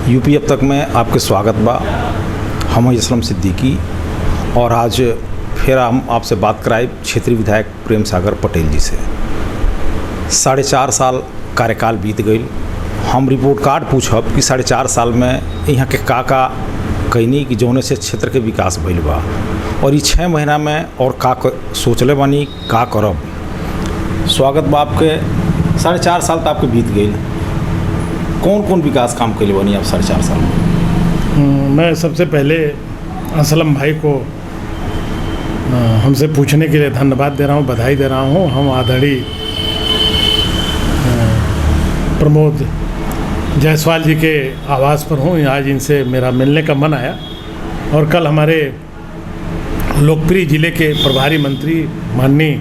UP अब तक में आपके स्वागत बा। हम असलम सिद्दीकी और आज फिर हम आपसे बात कराए क्षेत्रीय विधायक प्रेम सागर पटेल जी से। 4.5 साल कार्यकाल बीत गई। हम रिपोर्ट कार्ड पूछब कि 4.5 साल में यहाँ के का कैनी कि जौने से क्षेत्र के विकास भइल बा और ये 6 महीना में और का सोचले बानी का करब। स्वागत बा आपके। 4.5 साल तो आपके बीत गई। कौन कौन विकास काम कैले बनी आप 4.5 साल में? मैं सबसे पहले असलम भाई को हमसे पूछने के लिए धन्यवाद दे रहा हूँ, बधाई दे रहा हूँ। हम आदरणीय प्रमोद जायसवाल जी के आवास पर हूँ। आज इनसे मेरा मिलने का मन आया और कल हमारे लोकप्रिय ज़िले के प्रभारी मंत्री माननीय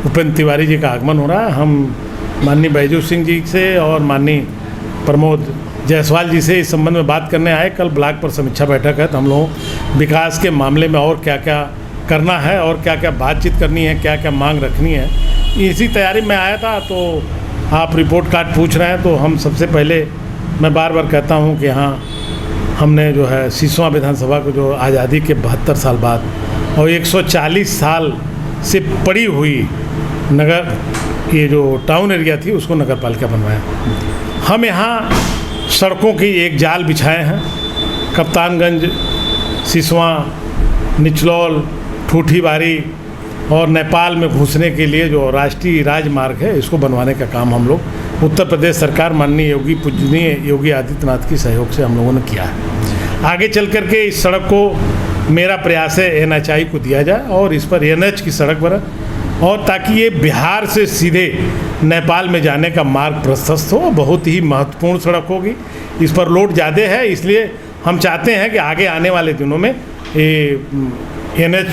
उपेंद्र तिवारी जी का आगमन हो रहा है। हम माननीय बैजू सिंह जी से और माननीय प्रमोद जायसवाल जी से इस संबंध में बात करने आए। कल ब्लॉक पर समीक्षा बैठक है तो हम लोग विकास के मामले में और क्या क्या करना है और क्या क्या बातचीत करनी है, क्या क्या मांग रखनी है, इसी तैयारी में आया था। तो आप रिपोर्ट कार्ड पूछ रहे हैं तो हम सबसे पहले मैं बार बार कहता हूं कि यहाँ हमने जो है सिसवा विधानसभा को जो आज़ादी के 72 साल बाद और 140 साल से पड़ी हुई नगर ये जो टाउन एरिया थी उसको नगर पालिका बनवाया। हम यहाँ सड़कों की एक जाल बिछाए हैं। कप्तानगंज, सिसवा, निचलौल, ठूठीबारी और नेपाल में घुसने के लिए जो राष्ट्रीय राजमार्ग है इसको बनवाने का काम हम लोग उत्तर प्रदेश सरकार माननीय पूजनीय योगी आदित्यनाथ के सहयोग से हम लोगों ने किया है। आगे चल कर के इस सड़क को मेरा प्रयास है NHI को दिया जाए और इस पर NH की सड़क बने और ताकि ये बिहार से सीधे नेपाल में जाने का मार्ग प्रशस्त हो। बहुत ही महत्वपूर्ण सड़क होगी। इस पर लोड ज़्यादा है, इसलिए हम चाहते हैं कि आगे आने वाले दिनों में ये NH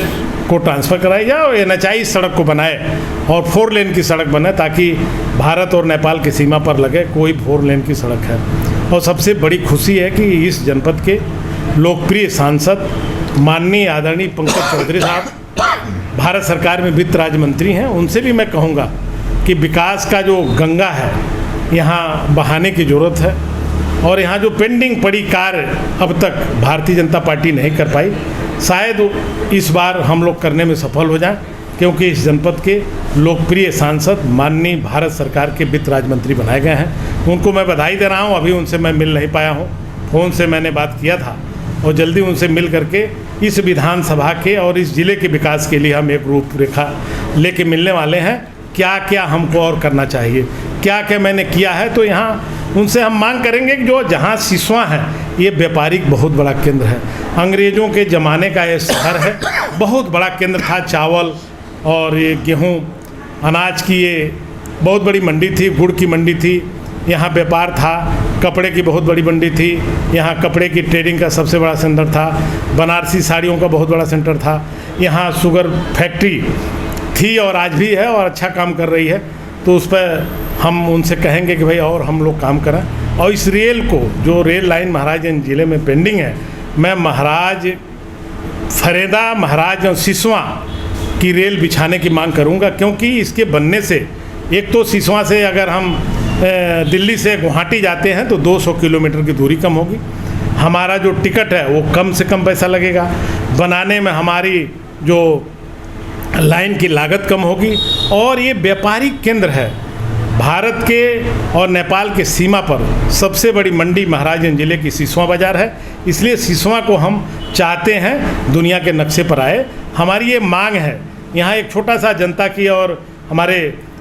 को ट्रांसफ़र कराई जाए और NHI इस सड़क को बनाए और 4 लेन की सड़क बने ताकि भारत और नेपाल की सीमा पर लगे कोई 4 लेन की सड़क है। और सबसे बड़ी खुशी है कि इस जनपद के लोकप्रिय सांसद माननीय आदरणीय पंकज चौधरी साहब भारत सरकार में वित्त राज्य मंत्री हैं। उनसे भी मैं कहूँगा कि विकास का जो गंगा है यहाँ बहाने की ज़रूरत है और यहाँ जो पेंडिंग पड़ी कार्य अब तक भारतीय जनता पार्टी नहीं कर पाई, शायद इस बार हम लोग करने में सफल हो जाएं क्योंकि इस जनपद के लोकप्रिय सांसद माननीय भारत सरकार के वित्त राज्य मंत्री बनाए गए हैं। उनको मैं बधाई दे रहा हूँ। अभी उनसे मैं मिल नहीं पाया हूँ, फ़ोन से मैंने बात किया था और जल्दी उनसे मिल करके इस विधानसभा के और इस ज़िले के विकास के लिए हम एक रूपरेखा लेके मिलने वाले हैं। क्या क्या हमको और करना चाहिए, क्या क्या मैंने किया है, तो यहाँ उनसे हम मांग करेंगे कि जो जहाँ सिसवा है ये व्यापारिक बहुत बड़ा केंद्र है। अंग्रेज़ों के ज़माने का ये शहर है, बहुत बड़ा केंद्र था। चावल और ये गेहूँ अनाज की ये बहुत बड़ी मंडी थी, गुड़ की मंडी थी, यहाँ व्यापार था। कपड़े की बहुत बड़ी मंडी थी, यहाँ कपड़े की ट्रेडिंग का सबसे बड़ा सेंटर था। बनारसी साड़ियों का बहुत बड़ा सेंटर था। यहाँ शुगर फैक्ट्री थी और आज भी है और अच्छा काम कर रही है। तो उस पर हम उनसे कहेंगे कि भाई और हम लोग काम करें और इस रेल को जो रेल लाइन महाराजगंज ज़िले में पेंडिंग है, मैं फरेदा महाराज और सिसवा की रेल बिछाने की मांग करूँगा क्योंकि इसके बनने से एक तो सिसवा से अगर हम दिल्ली से गुवाहाटी जाते हैं तो 200 किलोमीटर की दूरी कम होगी। हमारा जो टिकट है वो कम से कम पैसा लगेगा। बनाने में हमारी जो लाइन की लागत कम होगी और ये व्यापारिक केंद्र है। भारत के और नेपाल के सीमा पर सबसे बड़ी मंडी महाराजगंज ज़िले की सिसवा बाज़ार है, इसलिए सिसवा को हम चाहते हैं दुनिया के नक्शे पर आए। हमारी ये मांग है। यहाँ एक छोटा सा जनता की और हमारे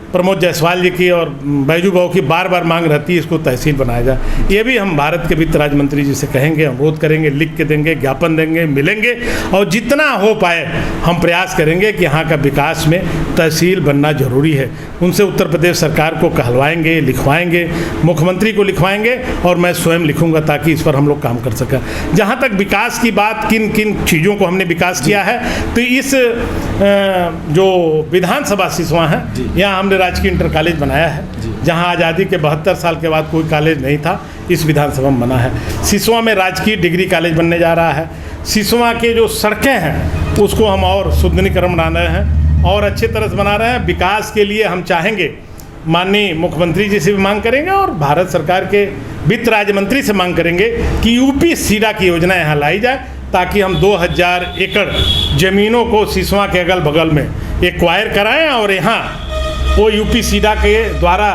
प्रमोद जायसवाल जी की और बैजू बाबू की बार बार मांग रहती है इसको तहसील बनाया जाए। ये भी हम भारत के वित्त राज्य मंत्री जी से कहेंगे, अनुरोध करेंगे, लिख के देंगे, ज्ञापन देंगे, मिलेंगे और जितना हो पाए हम प्रयास करेंगे कि यहाँ का विकास में तहसील बनना जरूरी है। उनसे उत्तर प्रदेश सरकार को कहलवाएंगे, लिखवाएंगे, मुख्यमंत्री को लिखवाएंगे और मैं स्वयं लिखूंगा ताकि इस पर हम लोग काम कर सकें। जहाँ तक विकास की बात, किन किन चीज़ों को हमने विकास किया है, तो इस जो विधानसभा सिसवा है यहाँ हमने राजकीय इंटर कॉलेज बनाया है। जहां आज़ादी के 72 साल के बाद कोई कॉलेज नहीं था, इस विधानसभा में बना है। सिसवा में राजकीय डिग्री कॉलेज बनने जा रहा है। सिसवा के जो सड़कें हैं उसको हम और सुदृढ़ीकरण बना रहे हैं और अच्छे तरह से बना रहे हैं। विकास के लिए हम चाहेंगे माननीय मुख्यमंत्री जी से भी मांग करेंगे और भारत सरकार के वित्त राज्य मंत्री से मांग करेंगे कि यूपी सीडा की योजना यहाँ लाई जाए, ताकि हम 2000 एकड़ ज़मीनों को सिसवा के अगल बगल में एक्वायर कराएं और यहाँ वो यूपी सीडा के द्वारा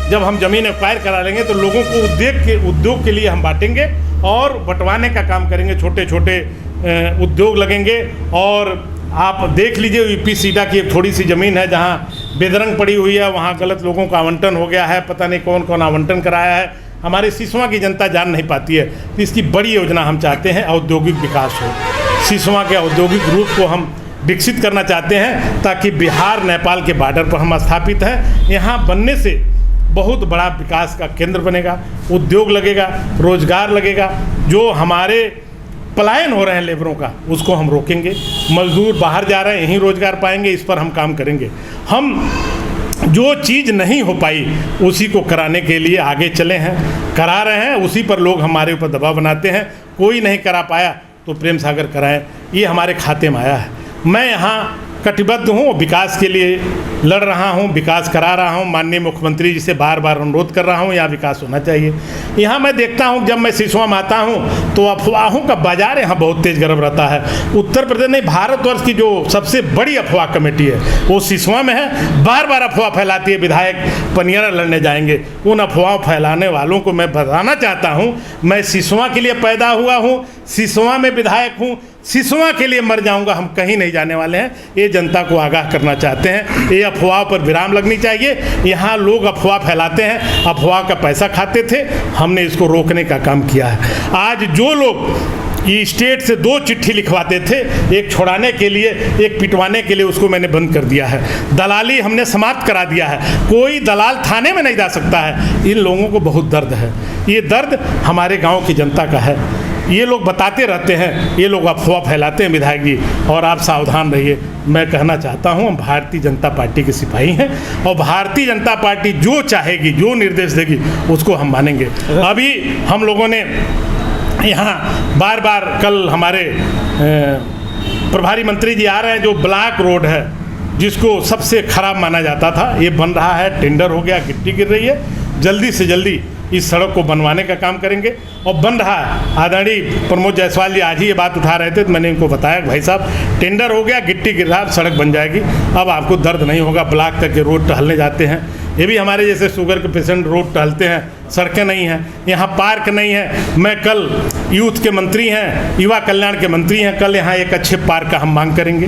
जब हम ज़मीन एक्वायर करा लेंगे तो लोगों को उद्योग के लिए हम बांटेंगे और बंटवाने का काम करेंगे। छोटे छोटे उद्योग लगेंगे। और आप देख लीजिए यूपी सीडा की एक थोड़ी सी ज़मीन है जहाँ बेदरंग पड़ी हुई है, वहाँ गलत लोगों का आवंटन हो गया है, पता नहीं कौन कौन आवंटन कराया है, हमारे सिसवा की जनता जान नहीं पाती है। तो इसकी बड़ी योजना हम चाहते हैं औद्योगिक विकास हो, सिसवा के औद्योगिक रूप को हम विकसित करना चाहते हैं, ताकि बिहार नेपाल के बॉर्डर पर हम स्थापित हैं। यहाँ बनने से बहुत बड़ा विकास का केंद्र बनेगा, उद्योग लगेगा, रोजगार लगेगा। जो हमारे पलायन हो रहे हैं लेबरों का, उसको हम रोकेंगे। मजदूर बाहर जा रहे हैं, यहीं रोजगार पाएंगे, इस पर हम काम करेंगे। हम जो चीज़ नहीं हो पाई उसी को कराने के लिए आगे चले हैं, करा रहे हैं। उसी पर लोग हमारे ऊपर दबाव बनाते हैं, कोई नहीं करा पाया तो प्रेम सागर कराएं, ये हमारे खाते में आया है। मैं यहाँ कटिबद्ध हूँ, विकास के लिए लड़ रहा हूँ, विकास करा रहा हूँ। माननीय मुख्यमंत्री जी से बार बार अनुरोध कर रहा हूँ, यहाँ विकास होना चाहिए। यहाँ मैं देखता हूँ जब मैं सिसवा में आता हूँ तो अफवाहों का बाजार यहाँ बहुत तेज गर्म रहता है। उत्तर प्रदेश नहीं, भारतवर्ष की जो सबसे बड़ी अफवाह कमेटी है वो सिसवा में है, बार बार अफवाह फैलाती है विधायक पनियारा लड़ने जाएंगे। उन अफवाह फैलाने वालों को मैं बताना चाहता हूँ, मैं सिसवा के लिए पैदा हुआ हूँ, सिसवा में विधायक हूँ, सिसवा के लिए मर जाऊंगा, हम कहीं नहीं जाने वाले हैं। ये जनता को आगाह करना चाहते हैं। ये अफवाह पर विराम लगनी चाहिए। यहाँ लोग अफवाह फैलाते हैं, अफवाह का पैसा खाते थे, हमने इसको रोकने का काम किया है। आज जो लोग ये स्टेट से 2 चिट्ठी लिखवाते थे, एक छुड़ाने के लिए, एक पिटवाने के लिए, उसको मैंने बंद कर दिया है। दलाली हमने समाप्त करा दिया है। कोई दलाल थाने में नहीं जा सकता है। इन लोगों को बहुत दर्द है, ये दर्द हमारे गाँव की जनता का है। ये लोग बताते रहते हैं, ये लोग अफवाह फैलाते हैं विधायक जी, और आप सावधान रहिए। मैं कहना चाहता हूँ, हम भारतीय जनता पार्टी के सिपाही हैं और भारतीय जनता पार्टी जो चाहेगी, जो निर्देश देगी, उसको हम मानेंगे। अभी हम लोगों ने यहाँ बार बार, कल हमारे प्रभारी मंत्री जी आ रहे हैं, जो ब्लॉक रोड है जिसको सबसे खराब माना जाता था, ये बन रहा है, टेंडर हो गया, गिट्टी गिर रही है। जल्दी से जल्दी इस सड़क को बनवाने का काम करेंगे और बन रहा है। आदरणीय प्रमोद जायसवाल जी आज ही ये बात उठा रहे थे, तो मैंने इनको बताया भाई साहब टेंडर हो गया, गिट्टी गिर रहा है, सड़क बन जाएगी, अब आपको दर्द नहीं होगा। ब्लॉक तक के रोड टहलने जाते हैं, ये भी हमारे जैसे शुगर के पेशेंट रोड टहलते हैं, सड़कें नहीं हैं, यहाँ पार्क नहीं है। मैं कल यूथ के मंत्री हैं, युवा कल्याण के मंत्री हैं, कल यहाँ एक अच्छे पार्क का हम मांग करेंगे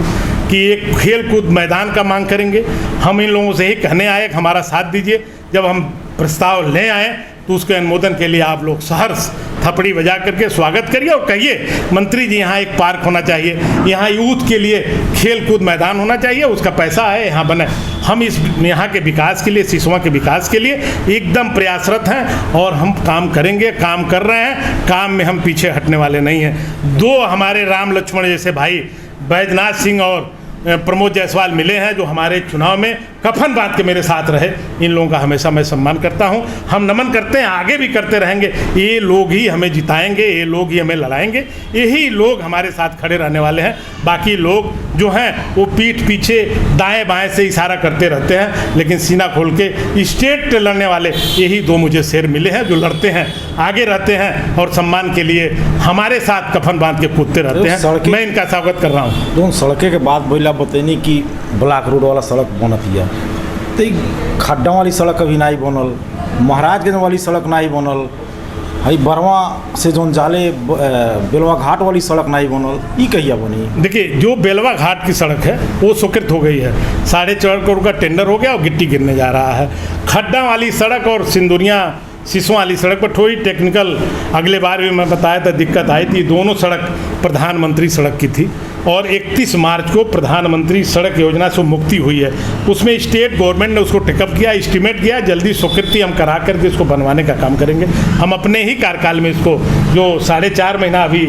कि एक खेल कूद मैदान का मांग करेंगे। हम इन लोगों से ही कहने आए कि हमारा साथ दीजिए। जब हम प्रस्ताव ले आए तो उसके अनुमोदन के लिए आप लोग सहर्ष थपड़ी बजा करके स्वागत करिए और कहिए मंत्री जी यहाँ एक पार्क होना चाहिए, यहाँ यूथ के लिए खेल कूद मैदान होना चाहिए, उसका पैसा है, यहाँ बने। हम इस यहाँ के विकास के लिए, सिसवा के विकास के लिए एकदम प्रयासरत हैं और हम काम करेंगे, काम कर रहे हैं, काम में हम पीछे हटने वाले नहीं हैं। 2 हमारे राम लक्ष्मण जैसे भाई बैजनाथ सिंह और प्रमोद जायसवाल मिले हैं, जो हमारे चुनाव में कफन बांध के मेरे साथ रहे। इन लोगों का हमेशा मैं सम्मान करता हूं, हम नमन करते हैं, आगे भी करते रहेंगे। ये लोग ही हमें जिताएंगे, ये लोग ही हमें लड़ाएंगे, यही लोग हमारे साथ खड़े रहने वाले हैं। बाकी लोग जो हैं वो पीठ पीछे दाएं बाएं से इशारा करते रहते हैं, लेकिन सीना खोल के स्टेट लड़ने वाले यही 2 मुझे शेर मिले हैं, जो लड़ते हैं, आगे रहते हैं और सम्मान के लिए हमारे साथ कफन बांध के कूदते रहते हैं। मैं इनका स्वागत कर रहा हूँ। दोनों सड़कें के बाद बोला बतैनी कि ब्लॉक रोड वाला सड़क बनत है, तो खड्डा वाली सड़क अभी नहीं बनल, महाराजगंज वाली सड़क नहीं बनल, हई बरवा से जो जाले बेलवा घाट वाली सड़क नहीं बनल, ये कहिया बनी? देखिए, जो बेलवा घाट की सड़क है वो स्वीकृत हो गई है, 4.5 करोड़ का टेंडर हो गया और गिट्टी गिरने जा रहा है। खड्डा वाली सड़क और सिंदुरिया सिसवा वाली सड़क पर थोड़ी टेक्निकल, अगले बार भी मैं बताया था, दिक्कत आई थी। दोनों सड़क प्रधानमंत्री सड़क की थी और 31 मार्च को प्रधानमंत्री सड़क योजना से मुक्ति हुई है। उसमें स्टेट गवर्नमेंट ने उसको टेकअप किया, एस्टीमेट किया, जल्दी स्वीकृति हम करा करके इसको बनवाने का काम करेंगे। हम अपने ही कार्यकाल में इसको, जो 4.5 महीना अभी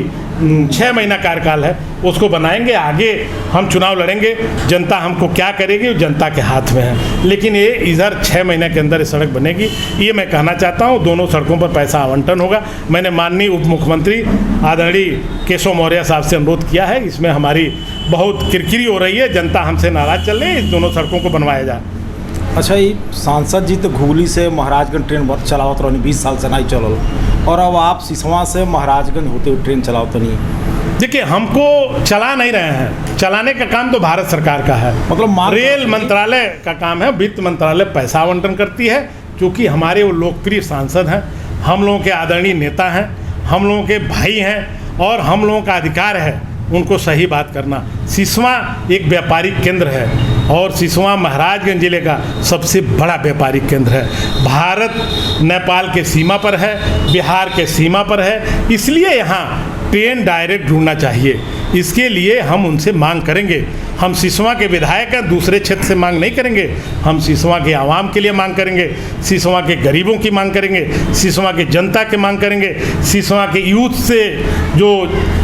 6 महीना कार्यकाल है, उसको बनाएंगे। आगे हम चुनाव लड़ेंगे, जनता हमको क्या करेगी वो जनता के हाथ में है, लेकिन ये इधर 6 महीने के अंदर ये सड़क बनेगी, ये मैं कहना चाहता हूँ। दोनों सड़कों पर पैसा आवंटन होगा। मैंने माननीय उप मुख्यमंत्री आदरणीय केशव मौर्य साहब से अनुरोध किया है, इसमें हमारी बहुत किरकिरी हो रही है, जनता हमसे नाराज चल रही है, इस दोनों सड़कों को बनवाया जाए। अच्छा, ये सांसद जी तो घुगली से महाराजगंज ट्रेन चलावत रहनी 20 साल से नहीं चलल, और अब आप सिसवा से महाराजगंज होते हुए ट्रेन चलावत नहीं। देखिए, हमको चला नहीं रहे हैं, चलाने का काम तो भारत सरकार का है, मतलब रेल मंत्रालय का काम है। वित्त मंत्रालय पैसा आवंटन करती है, क्योंकि हमारे वो लोकप्रिय सांसद हैं, हम लोगों के आदरणीय नेता हैं, हम लोगों के भाई हैं, और हम लोगों का अधिकार है उनको सही बात करना। सिसवा एक व्यापारिक केंद्र है, और सिसवा महाराजगंज जिले का सबसे बड़ा व्यापारिक केंद्र है। भारत नेपाल के सीमा पर है, बिहार के सीमा पर है, इसलिए यहाँ ट्रेन डायरेक्ट जुड़ना चाहिए। इसके लिए हम उनसे मांग करेंगे। हम सिसवा के विधायक हैं, दूसरे क्षेत्र से मांग नहीं करेंगे। हम सिसवा के आवाम के लिए मांग करेंगे, सिसवा के गरीबों की मांग करेंगे, सिसवा के जनता की मांग करेंगे, सिसवा के यूथ से जो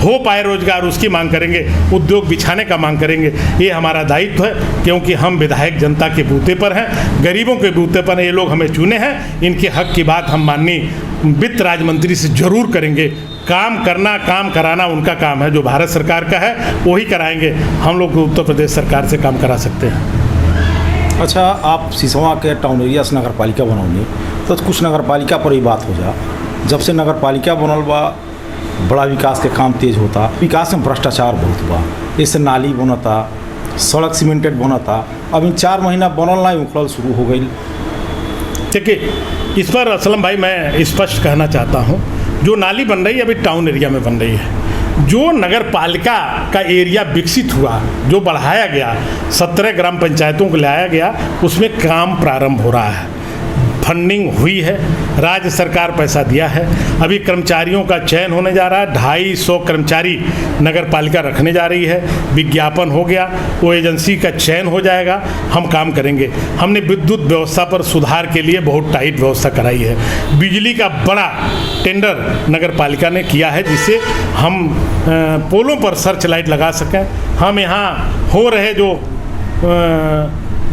हो पाए रोजगार उसकी मांग करेंगे, उद्योग बिछाने का मांग करेंगे। ये हमारा दायित्व है, क्योंकि हम विधायक जनता के बूते पर हैं, गरीबों के बूते पर हैं। ये लोग हमें चुने हैं, इनके हक की बात हम माननीय वित्त राज्य मंत्री से जरूर करेंगे। काम करना, काम कराना उनका काम है, जो भारत सरकार का है वही कराएंगे। हम लोग उत्तर प्रदेश सरकार से काम करा सकते हैं। अच्छा, आप सिसवा के टाउन एरिया से नगर पालिका बनौनी, तो कुछ नगर पालिका पर ही बात हो जा। जब से नगर पालिका बनल बा, बड़ा विकास के काम तेज होता, विकास में भ्रष्टाचार बहुत बा। इससे नाली बनता, सड़क सीमेंटेड बनता, अब इन 4 महीना बनल ना उखड़ल शुरू हो गई। देखिए, इस पर असलम भाई मैं स्पष्ट कहना चाहता हूँ, जो नाली बन रही है अभी टाउन एरिया में बन रही है। जो नगर पालिका का एरिया विकसित हुआ, जो बढ़ाया गया, 17 ग्राम पंचायतों को लाया गया, उसमें काम प्रारंभ हो रहा है, फंडिंग हुई है, राज्य सरकार पैसा दिया है। अभी कर्मचारियों का चयन होने जा रहा है, 250 कर्मचारी नगर पालिका रखने जा रही है। विज्ञापन हो गया, वो एजेंसी का चयन हो जाएगा, हम काम करेंगे। हमने विद्युत व्यवस्था पर सुधार के लिए बहुत टाइट व्यवस्था कराई है। बिजली का बड़ा टेंडर नगर पालिका ने किया है, जिससे हम पोलों पर सर्च लाइट लगा सकें। हम यहाँ हो रहे जो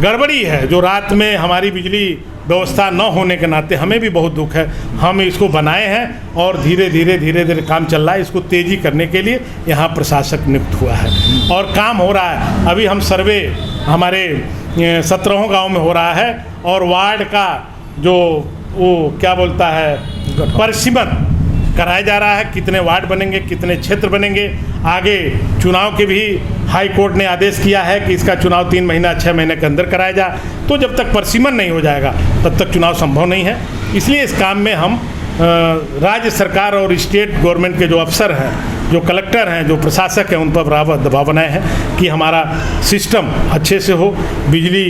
गड़बड़ी है, जो रात में हमारी बिजली व्यवस्था न होने के नाते हमें भी बहुत दुख है। हम इसको बनाए हैं और धीरे धीरे काम चल रहा है। इसको तेज़ी करने के लिए यहाँ प्रशासक नियुक्त हुआ है और काम हो रहा है। अभी हम सर्वे हमारे 17 गांव में हो रहा है, और वार्ड का जो वो क्या बोलता है परिसीमन कराया जा रहा है, कितने वार्ड बनेंगे, कितने क्षेत्र बनेंगे। आगे चुनाव के भी हाई कोर्ट ने आदेश किया है कि इसका चुनाव 3 महीना 6 महीने के अंदर कराया जाए। तो जब तक परिसीमन नहीं हो जाएगा तब तक चुनाव संभव नहीं है। इसलिए इस काम में हम राज्य सरकार और स्टेट गवर्नमेंट के जो अफसर हैं, जो कलेक्टर हैं, जो प्रशासक हैं, उन पर बराबर दबाव बनाए हैं कि हमारा सिस्टम अच्छे से हो, बिजली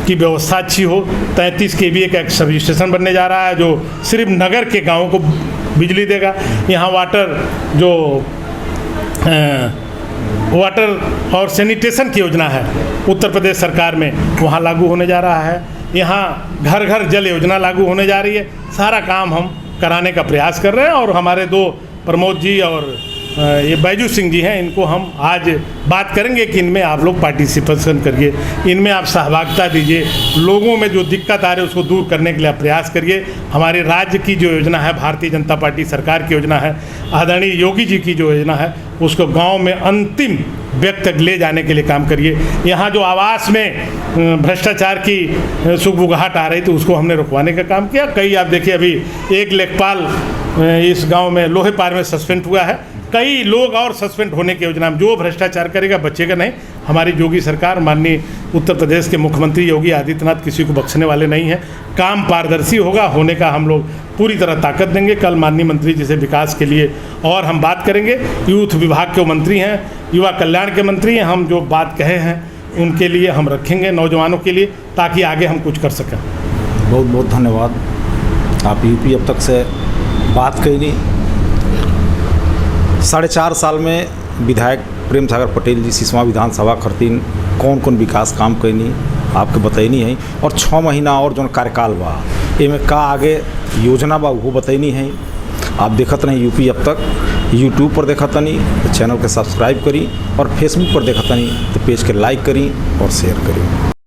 की व्यवस्था अच्छी हो। 33 kVA का एक सब स्टेशन बनने जा रहा है, जो सिर्फ नगर के गाँवों को बिजली देगा। यहाँ वाटर और सैनिटेशन की योजना है उत्तर प्रदेश सरकार में, वहाँ लागू होने जा रहा है। यहाँ घर घर जल योजना लागू होने जा रही है। सारा काम हम कराने का प्रयास कर रहे हैं, और हमारे 2 प्रमोद जी और ये बैजू सिंह जी हैं, इनको हम आज बात करेंगे कि इनमें आप लोग पार्टिसिपेशन करिए, इनमें आप सहभागिता दीजिए, लोगों में जो दिक्कत आ रही है उसको दूर करने के लिए आप प्रयास करिए। हमारे राज्य की जो योजना है, भारतीय जनता पार्टी सरकार की योजना है, आदरणीय योगी जी की जो योजना है, उसको गांव में अंतिम व्यक्ति तक ले जाने के लिए काम करिए। यहाँ जो आवास में भ्रष्टाचार की सुगबुगाहट आ रही थी, उसको हमने रुकवाने का काम किया। कई आप देखिए, अभी एक लेखपाल इस गांव में लोहेपार में सस्पेंड हुआ है। कई लोग और सस्पेंड होने की योजना में, जो भ्रष्टाचार करेगा बचेगा नहीं। हमारी योगी सरकार, माननीय उत्तर प्रदेश के मुख्यमंत्री योगी आदित्यनाथ किसी को बख्शने वाले नहीं हैं। काम पारदर्शी होगा, होने का हम लोग पूरी तरह ताकत देंगे। कल माननीय मंत्री जी से विकास के लिए और हम बात करेंगे। यूथ विभाग के मंत्री हैं, युवा कल्याण के मंत्री हैं, हम जो बात कहे हैं उनके लिए हम रखेंगे, नौजवानों के लिए, ताकि आगे हम कुछ कर सकें। बहुत बहुत धन्यवाद। आप यूपी अब तक से बात कही 4.5 साल में विधायक प्रेम सागर पटेल जी सिसवा विधानसभा खरतीन कौन कौन विकास काम कैनी आपके बतैनी है, और 6 महीना और जो कार्यकाल बा एमें का आगे योजना बा वो बतैनी है। आप देखत नहीं यूपी अब तक, यूट्यूब पर देखत नहीं तो चैनल के सब्सक्राइब करी, और फेसबुक पर देखत नहीं तो पेज के लाइक करी और शेयर करी।